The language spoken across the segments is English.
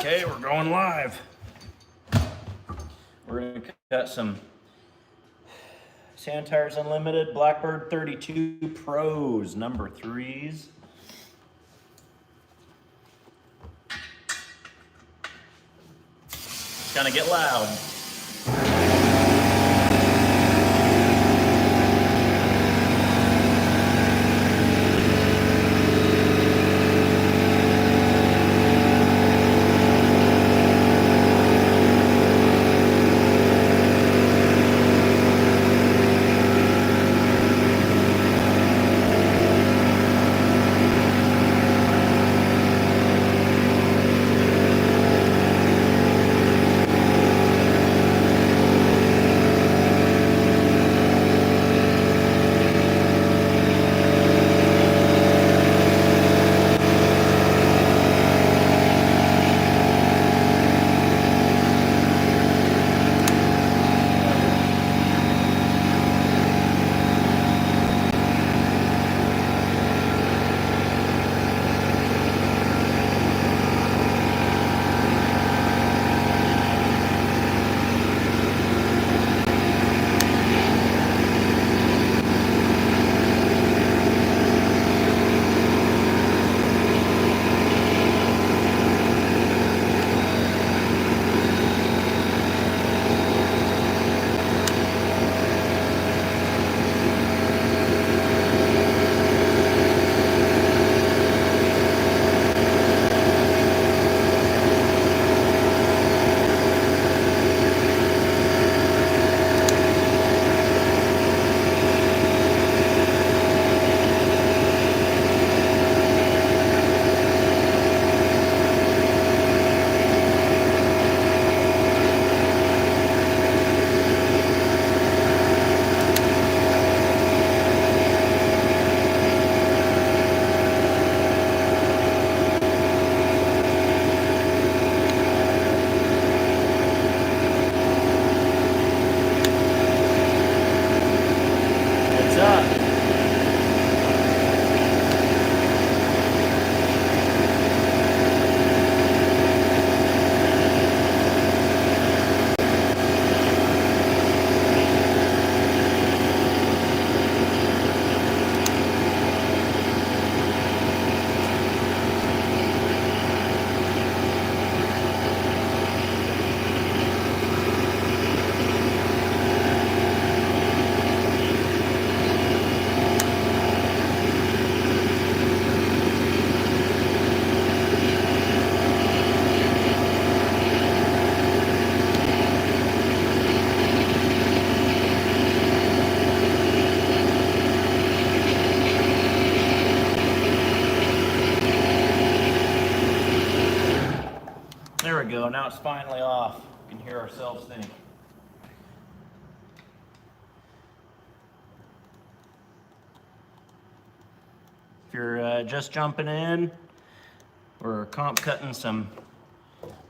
Okay, we're going live. We're going to cut some Sand Tires Unlimited Blackbird 32 Pros, number 3s. It's gonna get loud. There we go, now it's finally off. We can hear ourselves think. If you're just jumping in, we're comp cutting some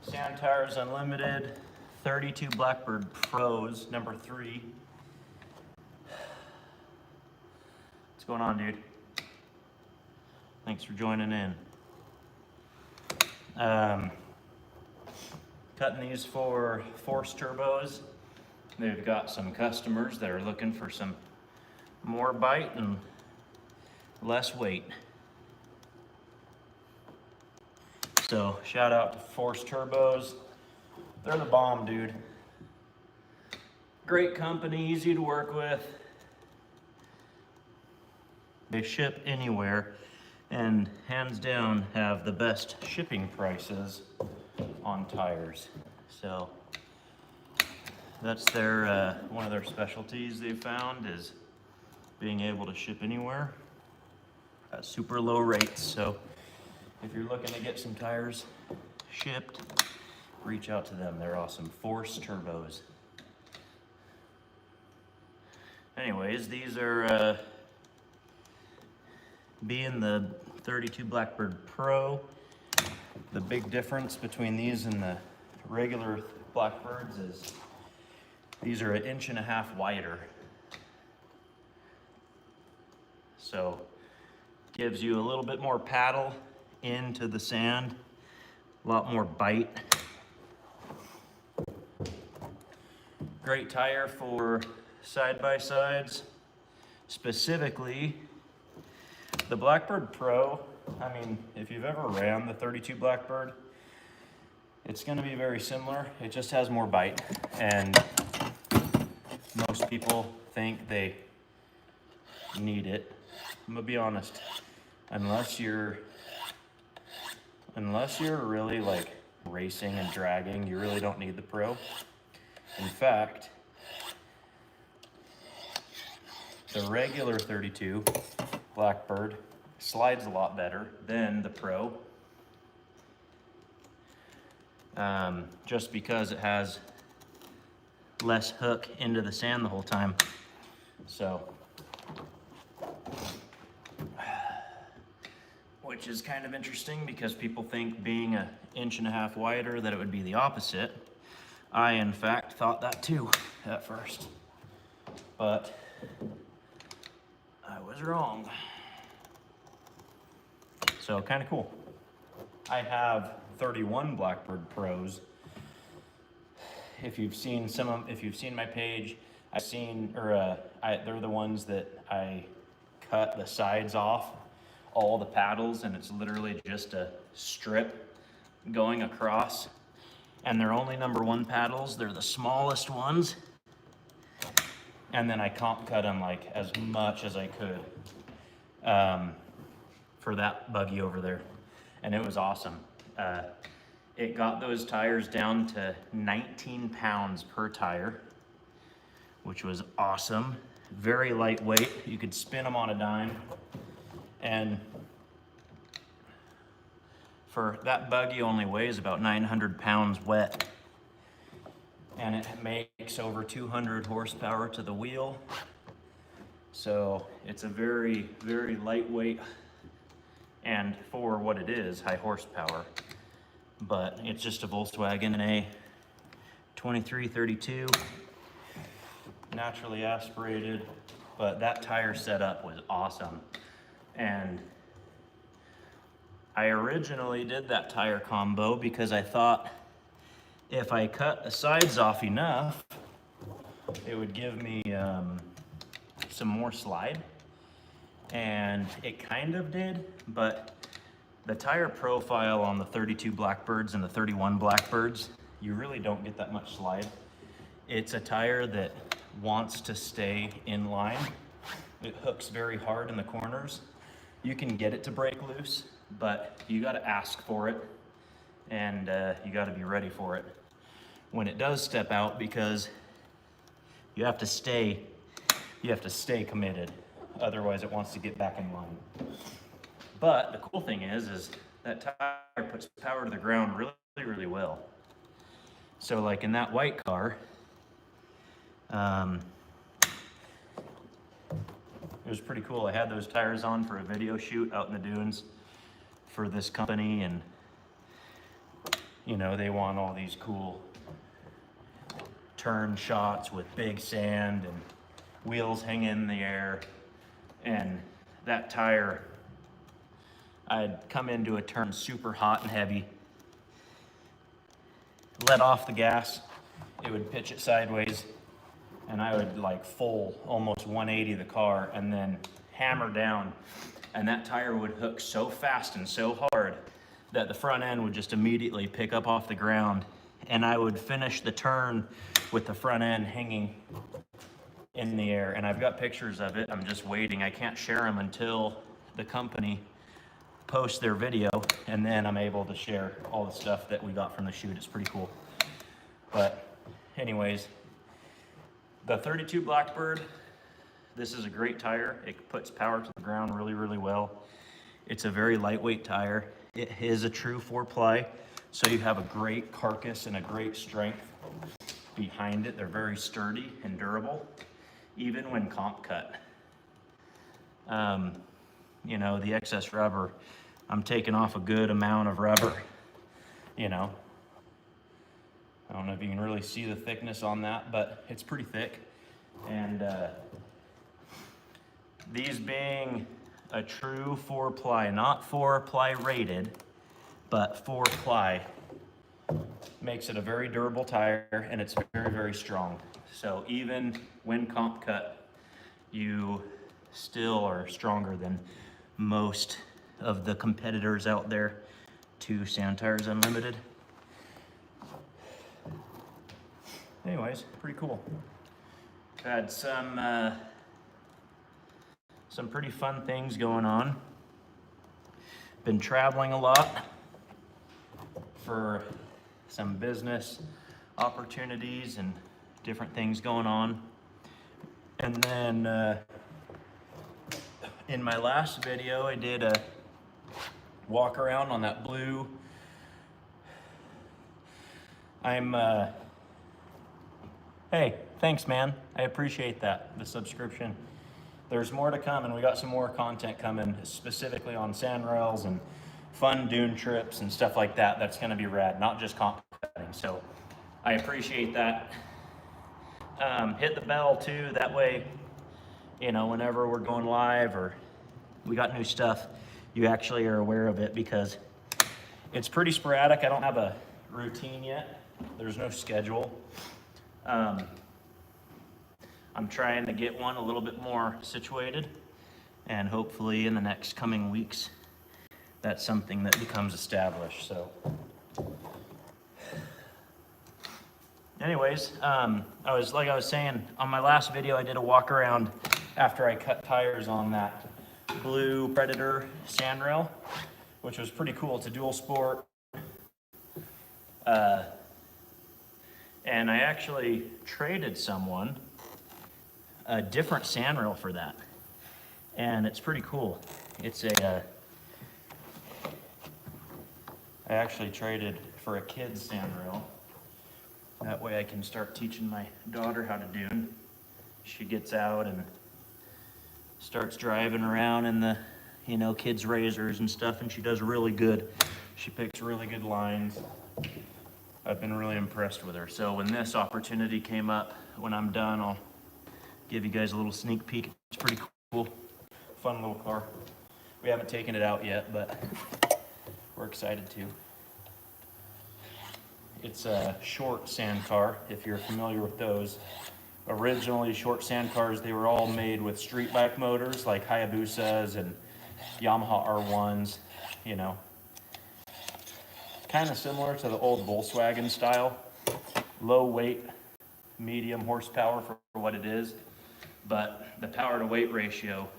Sand Tires Unlimited 32 Blackbird Pros, number 3. What's going on, dude? Thanks for joining in. Cutting these for force turbos. They've got some customers that are looking for some more bite and less weight. So shout out to Force Turbos. They're the bomb, dude. Great company, easy to work with. They ship anywhere and hands down have the best shipping prices on tires. So that's their one of their specialties they found is being able to ship anywhere at super low rates. So if you're looking to get some tires shipped, reach out to them. They're awesome. Force Turbos. Anyways, these are being the 32 Blackbird Pro. The big difference between these and the regular Blackbirds is these are 1.5 inches wider. So gives you a little bit more paddle into the sand a lot more bite. Great tire for side-by-sides. Specifically, the Blackbird Pro. I mean, if you've ever ran the 32 Blackbird, it's gonna be very similar. It just has more bite, and most people think they need it. I'm gonna be honest, unless you're really like racing and dragging, you really don't need the Pro. In fact, the regular 32 Blackbird slides a lot better than the Pro, just because it has less hook into the sand the whole time. So, which is kind of interesting because people think being 1.5 inches wider that it would be the opposite. I, in fact, thought that too at first, but I was wrong. So kind of cool. I have 31 Blackbird Pros. If you've seen my page, they're the ones that I cut the sides off, all the paddles, and it's literally just a strip going across. And they're only #1 paddles. They're the smallest ones. And then I comp cut them like as much as I could for that buggy over there. And it was awesome. It got those tires down to 19 pounds per tire, which was awesome. Very lightweight. You could spin them on a dime. And for that buggy only weighs about 900 pounds wet. And it makes over 200 horsepower to the wheel. So it's a very, very lightweight, and for what it is, high horsepower. But it's just a Volkswagen A 2332, naturally aspirated, but that tire setup was awesome. And I originally did that tire combo because I thought if I cut the sides off enough, it would give me some more slide. And it kind of did, but the tire profile on the 32 Blackbirds and the 31 Blackbirds, you really don't get that much slide. It's a tire that wants to stay in line. It hooks very hard in the corners. You can get it to break loose, but you gotta ask for it, and you gotta be ready for it when it does step out, because you have to stay committed. Otherwise it wants to get back in line. But the cool thing is that tire puts power to the ground really, really well. So like in that white car, it was pretty cool. I had those tires on for a video shoot out in the dunes for this company, and you know, they want all these cool turn shots with big sand and wheels hanging in the air. And that tire, I'd come into a turn super hot and heavy, let off the gas, it would pitch it sideways, and I would like full almost 180 the car and then hammer down, and that tire would hook so fast and so hard that the front end would just immediately pick up off the ground, and I would finish the turn with the front end hanging in the air. And I've got pictures of it. I'm just waiting. I can't share them until the company posts their video, and then I'm able to share all the stuff that we got from the shoot. It's pretty cool. But anyways, the 32 Blackbird, this is a great tire. It puts power to the ground really, really well. It's a very lightweight tire. It is a true 4-ply, so you have a great carcass and a great strength behind it. They're very sturdy and durable, even when comp cut. You know, the excess rubber, I'm taking off a good amount of rubber, you know. I don't know if you can really see the thickness on that, but it's pretty thick. And these being a true 4-ply, not 4-ply rated, but 4-ply makes it a very durable tire, and it's very, very strong. So even when comp cut, you still are stronger than most of the competitors out there to Sand Tires Unlimited. Anyways, pretty cool. Had some pretty fun things going on. Been traveling a lot for some business opportunities and different things going on. And then in my last video, I did a walk around on that blue. Hey, thanks, man. I appreciate that, the subscription. There's more to come, and we got some more content coming specifically on sand rails and fun dune trips and stuff like that. That's gonna be rad, not just comp cutting. So I appreciate that. Hit the bell too, that way, you know, whenever we're going live or we got new stuff, you actually are aware of it, because it's pretty sporadic. I don't have a routine yet. There's no schedule. I'm trying to get one a little bit more situated, and hopefully in the next coming weeks, that's something that becomes established. So anyways, I was saying, on my last video, I did a walk around after I cut tires on that blue Predator sand rail, which was pretty cool. It's a dual sport. And I actually traded someone a different sand rail for that. And it's pretty cool. It's I actually traded for a kid's sand rail. That way I can start teaching my daughter how to dune. She gets out and starts driving around in the, you know, kids' razors and stuff, and she does really good. She picks really good lines. I've been really impressed with her. So when this opportunity came up, when I'm done, I'll give you guys a little sneak peek. It's pretty cool. Fun little car. We haven't taken it out yet, but we're excited to. It's a short sand car, if you're familiar with those. Originally, short sand cars, they were all made with street bike motors like Hayabusas and Yamaha R1s, you know. Kind of similar to the old Volkswagen style. Low weight, medium horsepower for what it is. But the power to weight ratio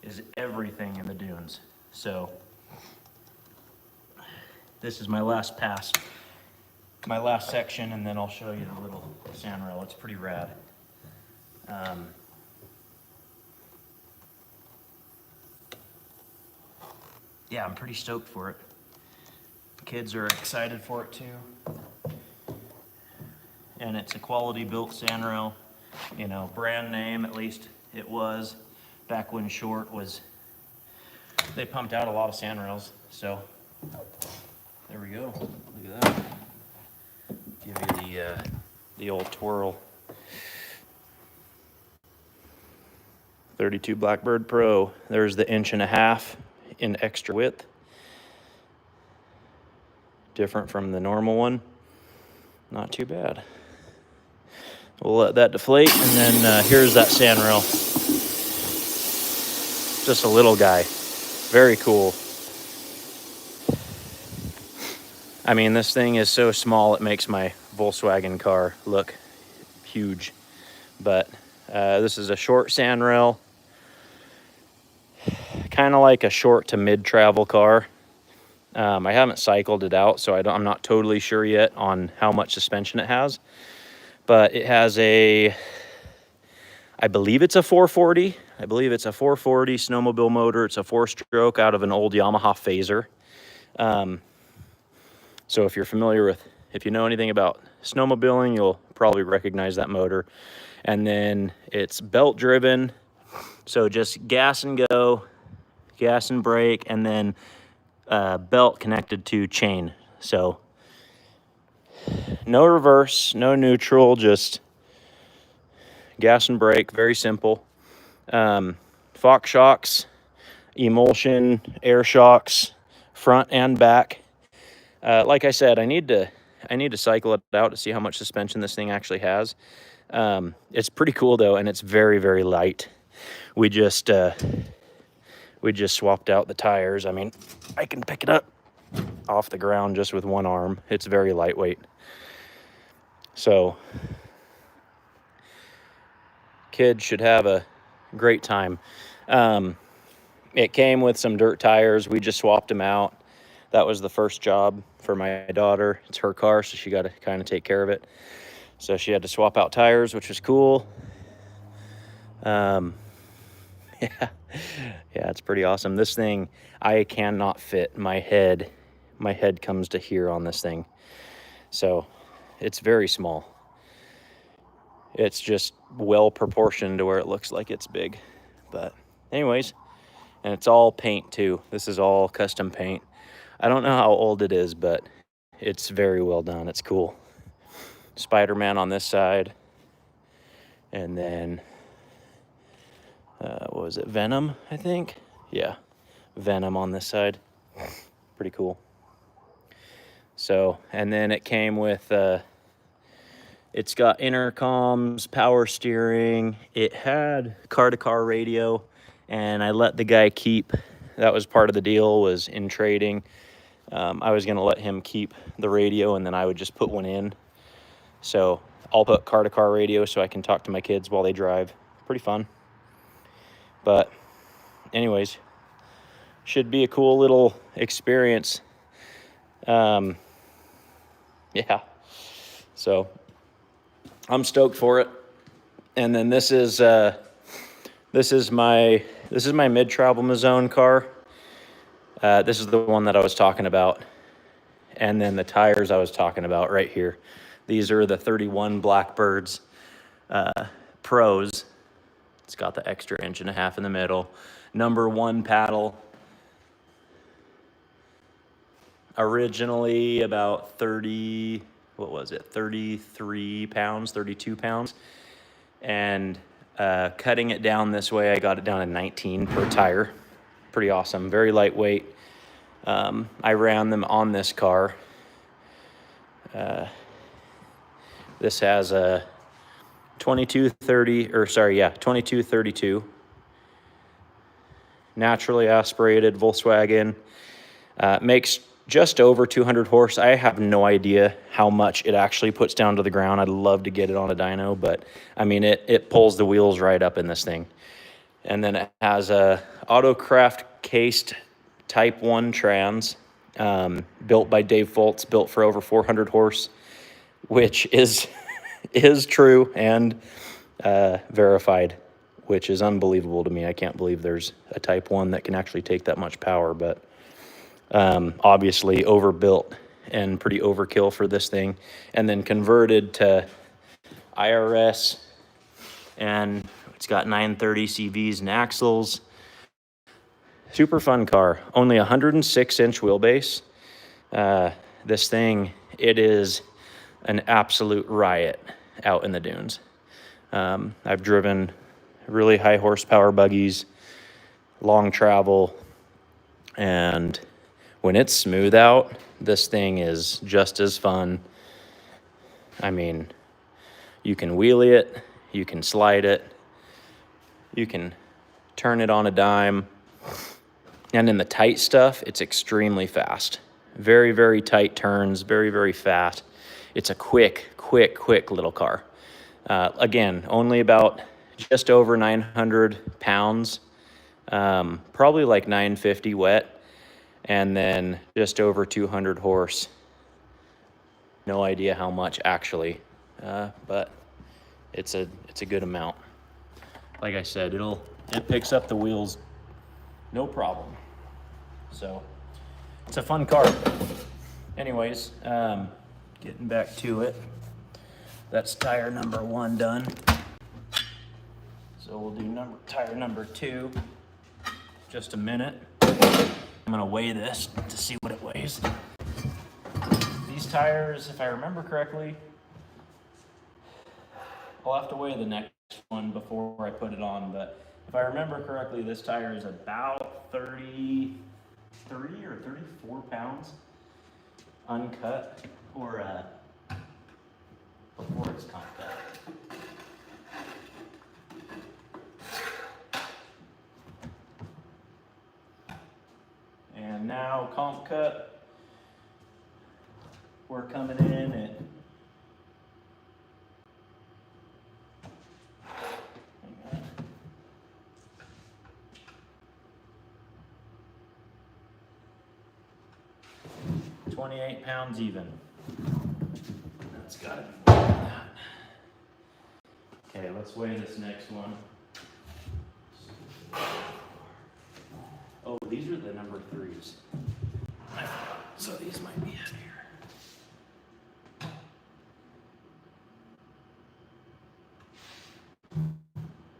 is everything in the dunes. So this is my last pass, my last section, and then I'll show you the little sand rail. It's pretty rad. Yeah, I'm pretty stoked for it. Kids are excited for it too. And it's a quality built sand rail, you know, brand name, at least it was back when Short was, they pumped out a lot of sand rails. So there we go. Look at that. Give you the old twirl. 32 Blackbird Pro. There's the 1.5 inch in extra width. Different from the normal one. Not too bad. We'll let that deflate, and then here's that sand rail. Just a little guy. Very cool. I mean, this thing is so small it makes my Volkswagen car look huge. But this is a short sand rail. Kind of like a short to mid travel car. I haven't cycled it out, so I'm not totally sure yet on how much suspension it has. But it has I believe it's a 440. I believe it's a 440 snowmobile motor. It's a 4-stroke out of an old Yamaha Phaser. So if you're familiar with, if you know anything about snowmobiling, you'll probably recognize that motor. And then it's belt driven. So just gas and go, gas and brake, and then belt connected to chain. So no reverse, no neutral, just gas and brake, very simple. Fox shocks, emulsion, air shocks, front and back. Like I said, I need to cycle it out to see how much suspension this thing actually has. It's pretty cool though, and it's very, very light. We just swapped out the tires. I mean, I can pick it up off the ground just with one arm. It's very lightweight. So kids should have a great time. It came with some dirt tires. We just swapped them out. That was the first job for my daughter. It's her car, so she got to kind of take care of it. So she had to swap out tires, which was cool. Yeah, it's pretty awesome. This thing, I cannot fit my head. My head comes to here on this thing. So it's very small. It's just well proportioned to where it looks like it's big. But anyways, and it's all paint too. This is all custom paint. I don't know how old it is, but it's very well done. It's cool. Spider-Man on this side. And then, what was it? Venom, I think? Yeah, Venom on this side. Pretty cool. So, and then it came with, it's got intercoms, power steering. It had car-to-car radio, and I let the guy keep, that was part of the deal, was in trading. I was gonna let him keep the radio, and then I would just put one in. So I'll put car-to-car radio so I can talk to my kids while they drive. Pretty fun. But anyways, should be a cool little experience. Yeah. So I'm stoked for it. And then this is my mid-travel Mazone car. This is the one that I was talking about. And then the tires I was talking about right here. These are the 31 Blackbirds Pros. It's got the extra 1.5 inches in the middle. Number 1 paddle. Originally about 33 pounds, 32 pounds. And cutting it down this way, I got it down to 19 per tire. Pretty awesome, very lightweight. I ran them on this car. This has a 2232 naturally aspirated Volkswagen. Makes just over 200 horse. I have no idea how much it actually puts down to the ground. I'd love to get it on a dyno, but I mean, it pulls the wheels right up in this thing. And then it has a Autocraft cased Type 1 trans, built by Dave Foltz, built for over 400 horse, which is true and verified, which is unbelievable to me. I can't believe there's a Type 1 that can actually take that much power, but obviously overbuilt and pretty overkill for this thing. And then converted to IRS, and it's got 930 CVs and axles. Super fun car. Only 106-inch wheelbase. This thing, it is an absolute riot out in the dunes. I've driven really high horsepower buggies, long travel, and when it's smooth out, this thing is just as fun. I mean, you can wheelie it, you can slide it, you can turn it on a dime. And in the tight stuff, it's extremely fast. Very, very tight turns, very, very fast. It's a quick little car. Again, only about just over 900 pounds, probably like 950 wet, and then just over 200 horse. No idea how much actually, but it's a good amount. Like I said, it picks up the wheels, no problem. So it's a fun car. Anyways, getting back to it. That's tire number 1 done. So we'll do tire number 2. Just a minute. I'm gonna weigh this to see what it weighs. These tires, if I remember correctly, I'll have to weigh the next one before I put it on, but if I remember correctly, this tire is about 33 or 34 pounds. uncut or before it's comp cut. And now comp cut, we're coming in at 28 pounds even. That's got to be more than that. Okay, let's weigh this next one. Oh, these are the number 3s. So these might be heavier.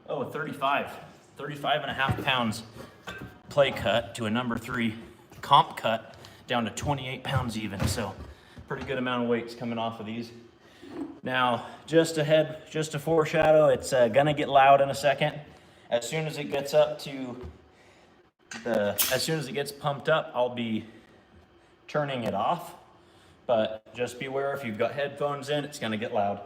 Oh, 35 and a half pounds play cut to a number 3 comp cut down to 28 pounds even. So pretty good amount of weights coming off of these. Now, just to foreshadow, it's gonna get loud in a second. As soon as it gets up to as soon as it gets pumped up, I'll be turning it off. But just beware, if you've got headphones in, it's gonna get loud.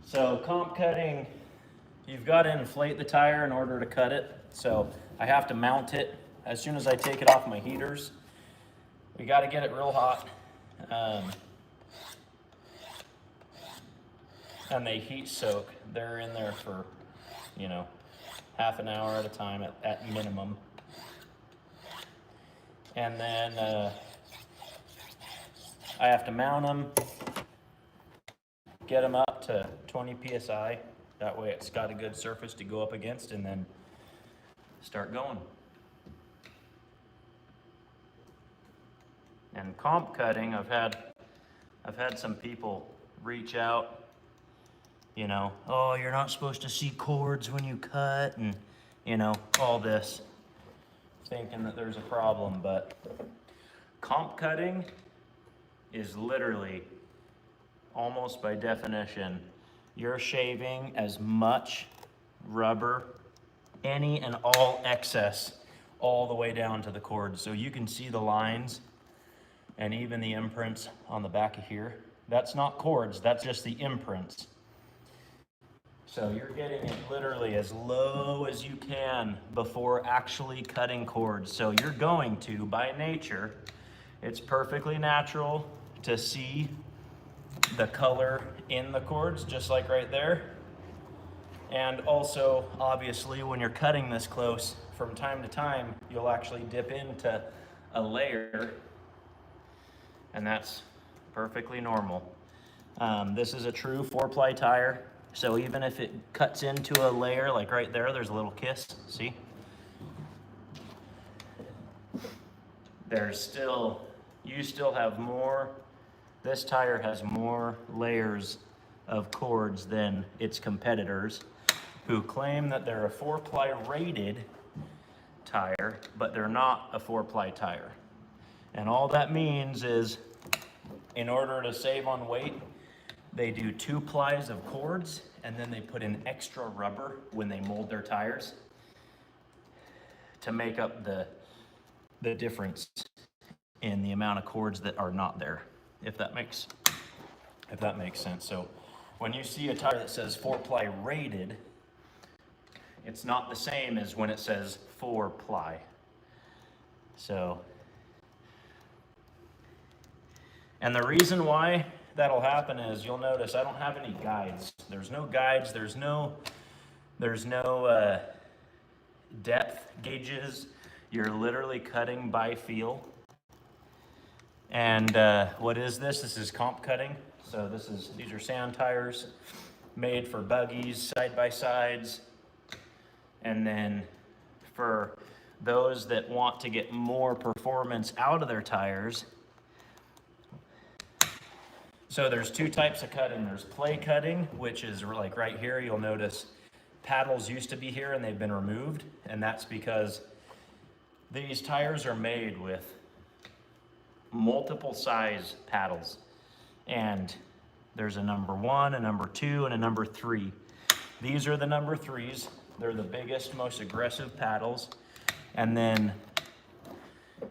So comp cutting, you've got to inflate the tire in order to cut it. So I have to mount it as soon as I take it off my heaters. We got to get it real hot. And they heat soak. They're in there for, you know, half an hour at a time at minimum. And then I have to mount them, get them up to 20 PSI. That way it's got a good surface to go up against, and then start going. And comp cutting, I've had some people reach out, you know, oh, you're not supposed to see cords when you cut, and you know, all this, thinking that there's a problem. But comp cutting is literally, almost by definition, you're shaving as much rubber, any and all excess, all the way down to the cords. So you can see the lines and even the imprints on the back of here. That's not cords, that's just the imprints. So you're getting it literally as low as you can before actually cutting cords. So you're going to, by nature, it's perfectly natural to see the color in the cords, just like right there. And also, obviously, when you're cutting this close, from time to time, you'll actually dip into a layer, and that's perfectly normal. This is a true 4-ply tire, so even if it cuts into a layer, like right there, there's a little kiss, see? You still have more. This tire has more layers of cords than its competitors, who claim that they're a 4-ply rated tire, but they're not a 4-ply tire. And all that means is, in order to save on weight, they do 2 plies of cords, and then they put in extra rubber when they mold their tires to make up the difference in the amount of cords that are not there. If that makes sense. So when you see a tire that says 4-ply rated, it's not the same as when it says 4-ply. So, and the reason why that'll happen is, you'll notice I don't have any guides. There's no guides, there's no depth gauges. You're literally cutting by feel. And what is this? This is comp cutting. So these are sand tires made for buggies, side-by-sides. And then for those that want to get more performance out of their tires. So there's two types of cutting. There's play cutting, which is like right here, you'll notice paddles used to be here and they've been removed. And that's because these tires are made with multiple size paddles. And there's a number 1, a number 2, and a number 3. These are the number 3s. They're the biggest, most aggressive paddles. And then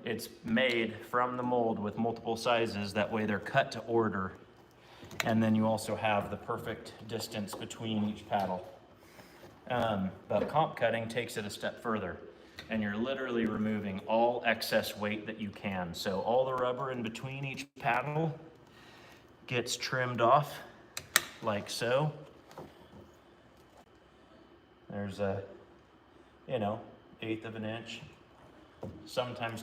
it's made from the mold with multiple sizes. That way they're cut to order. And then you also have the perfect distance between each paddle. But comp cutting takes it a step further. And you're literally removing all excess weight that you can. So all the rubber in between each paddle gets trimmed off like so. There's a, 1/8 of an inch, sometimes